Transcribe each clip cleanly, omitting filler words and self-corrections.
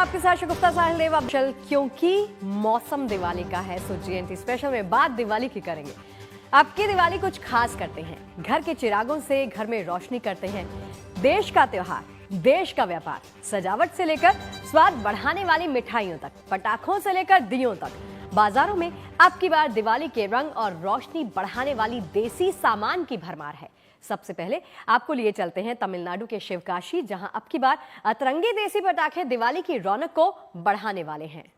आपके साथ शगुफ्ता साहिल देव। अब क्योंकि मौसम दिवाली का है, सो जीएनटी स्पेशल में बात दिवाली की करेंगे। आपकी दिवाली कुछ खास करते हैं, घर के चिरागों से घर में रोशनी करते हैं। देश का त्योहार, देश का व्यापार, सजावट से लेकर स्वाद बढ़ाने वाली मिठाइयों तक, पटाखों से लेकर दियों तक, बाजारों में अब की बार दिवाली के रंग और रोशनी बढ़ाने वाली देसी सामान की भरमार है। सबसे पहले आपको लिए चलते हैं तमिलनाडु के शिवकाशी, जहां अब की बार अतरंगी देसी पटाखे दिवाली की रौनक को बढ़ाने वाले हैं।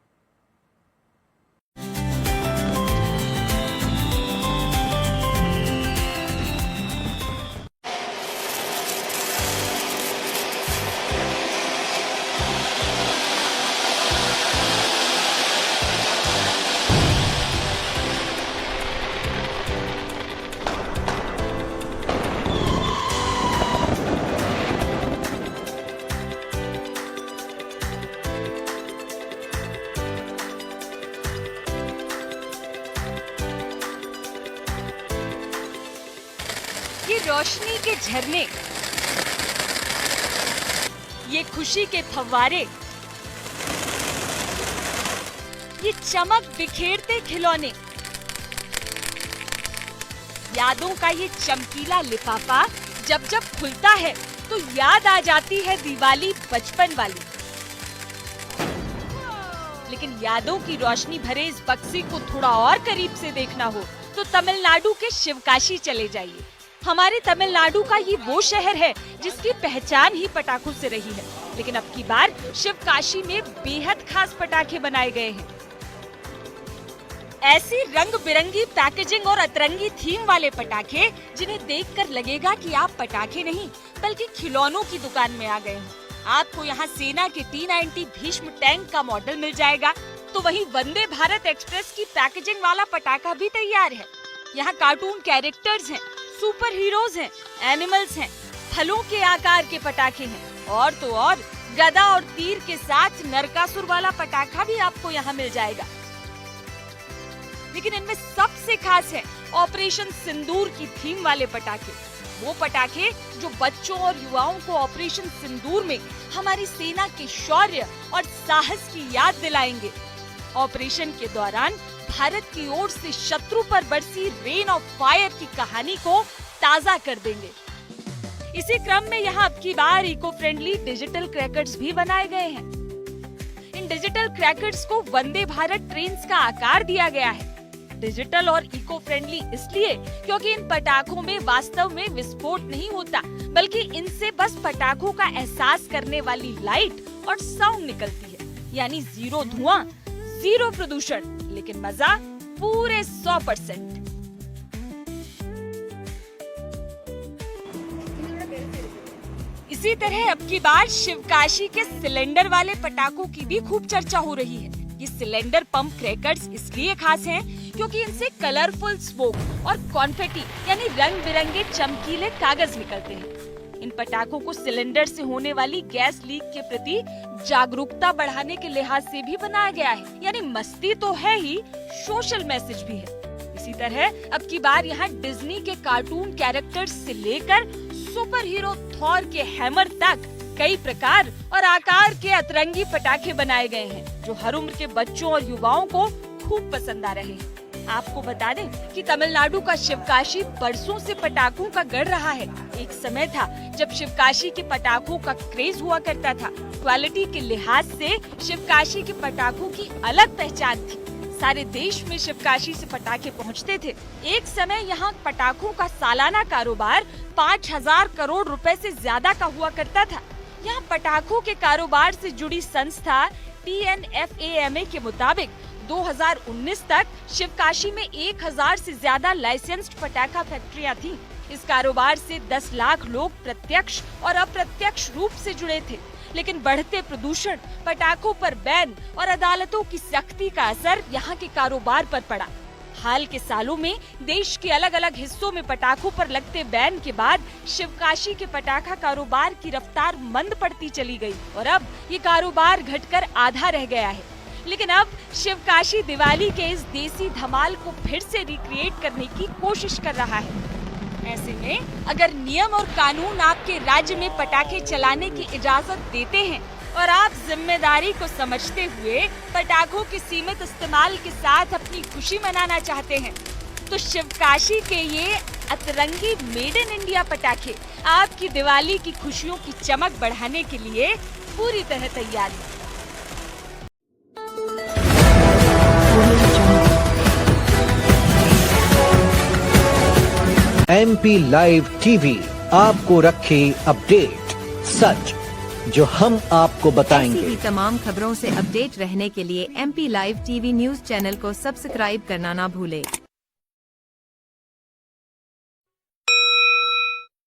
ये रोशनी के झरने, ये खुशी के फव्वारे, ये चमक बिखेरते खिलौने, यादों का ये चमकीला लिफाफा जब जब खुलता है तो याद आ जाती है दिवाली बचपन वाली। लेकिन यादों की रोशनी भरे इस बक्से को थोड़ा और करीब से देखना हो तो तमिलनाडु के शिवकाशी चले जाइए। हमारे तमिलनाडु का ये वो शहर है जिसकी पहचान ही पटाखों से रही है, लेकिन अब की बार शिवकाशी में बेहद खास पटाखे बनाए गए हैं। ऐसी रंग बिरंगी पैकेजिंग और अतरंगी थीम वाले पटाखे जिन्हें देखकर लगेगा कि आप पटाखे नहीं बल्कि खिलौनों की दुकान में आ गए हैं। आपको यहाँ सेना के T90 भीष्म टैंक का मॉडल मिल जाएगा, तो वहीं वंदे भारत एक्सप्रेस की पैकेजिंग वाला पटाखा भी तैयार है। यहाँ कार्टून कैरेक्टर्स हैं, सुपर हीरोज हैं, एनिमल्स हैं, फलों के आकार के पटाखे हैं और तो और गदा और तीर के साथ नरकासुर वाला पटाखा भी आपको यहाँ मिल जाएगा। लेकिन इनमें सबसे खास है ऑपरेशन सिंदूर की थीम वाले पटाखे। वो पटाखे जो बच्चों और युवाओं को ऑपरेशन सिंदूर में हमारी सेना के शौर्य और साहस की याद दिलाएंगे। ऑपरेशन के दौरान भारत की ओर से शत्रु पर बरसी रेन ऑफ फायर की कहानी को ताजा कर देंगे। इसी क्रम में यहाँ अब की बार इको फ्रेंडली डिजिटल क्रैकर्स भी बनाए गए हैं। इन डिजिटल क्रैकर्स को वंदे भारत ट्रेन्स का आकार दिया गया है। डिजिटल और इको फ्रेंडली इसलिए क्योंकि इन पटाखों में वास्तव में विस्फोट नहीं होता, बल्कि इनसे बस पटाखों का एहसास करने वाली लाइट और साउंड निकलती है। यानी जीरो धुआं, जीरो प्रदूषण, लेकिन मजा पूरे 100%। इसी तरह अब की बार शिवकाशी के सिलेंडर वाले पटाखों की भी खूब चर्चा हो रही है। ये सिलेंडर पंप क्रैकर्स इसलिए खास हैं क्योंकि इनसे कलरफुल स्मोक और कॉन्फेटी यानी रंग बिरंगे चमकीले कागज निकलते हैं। इन पटाखों को सिलेंडर से होने वाली गैस लीक के प्रति जागरूकता बढ़ाने के लिहाज से भी बनाया गया है। यानी मस्ती तो है ही, सोशल मैसेज भी है। इसी तरह अब की बार यहाँ डिज्नी के कार्टून कैरेक्टर्स से लेकर सुपर हीरो थॉर के हैमर तक कई प्रकार और आकार के अतरंगी पटाखे बनाए गए हैं, जो हर उम्र के बच्चों और युवाओं को खूब पसंद आ रहे हैं। आपको बता दें कि तमिलनाडु का शिवकाशी बरसों से पटाखों का गढ़ रहा है। एक समय था जब शिवकाशी के पटाखों का क्रेज हुआ करता था। क्वालिटी के लिहाज से शिवकाशी के पटाखों की अलग पहचान थी। सारे देश में शिवकाशी से पटाखे पहुंचते थे। एक समय यहाँ पटाखों का सालाना कारोबार 5000 करोड़ रुपए से ज्यादा का हुआ करता था। यहाँ पटाखों के कारोबार से जुड़ी संस्था TNFAMA के मुताबिक 2019 तक शिवकाशी में 1000 से ज्यादा लाइसेंस्ड पटाखा फैक्ट्रियां थीं। इस कारोबार से 10 लाख लोग प्रत्यक्ष और अप्रत्यक्ष रूप से जुड़े थे। लेकिन बढ़ते प्रदूषण, पटाखों पर बैन और अदालतों की सख्ती का असर यहाँ के कारोबार पर पड़ा। हाल के सालों में देश के अलग अलग हिस्सों में पटाखों पर लगते बैन के बाद शिवकाशी के पटाखा कारोबार की रफ्तार मंद पड़ती चली गई और अब ये कारोबार घटकर आधा रह गया है। लेकिन अब शिवकाशी दिवाली के इस देसी धमाल को फिर से रिक्रिएट करने की कोशिश कर रहा है। ऐसे में अगर नियम और कानून आपके राज्य में पटाखे चलाने की इजाजत देते हैं और आप जिम्मेदारी को समझते हुए पटाखों के सीमित इस्तेमाल के साथ अपनी खुशी मनाना चाहते हैं, तो शिवकाशी के ये अतरंगी मेड इन इंडिया पटाखे आपकी दिवाली की खुशियों की चमक बढ़ाने के लिए पूरी तरह तैयार हैं। MP लाइव टीवी आपको रखे अपडेट, सच जो हम आपको बताएंगे। ऐसी ही तमाम खबरों से अपडेट रहने के लिए MP live TV news channel को सब्सक्राइब करना ना भूले।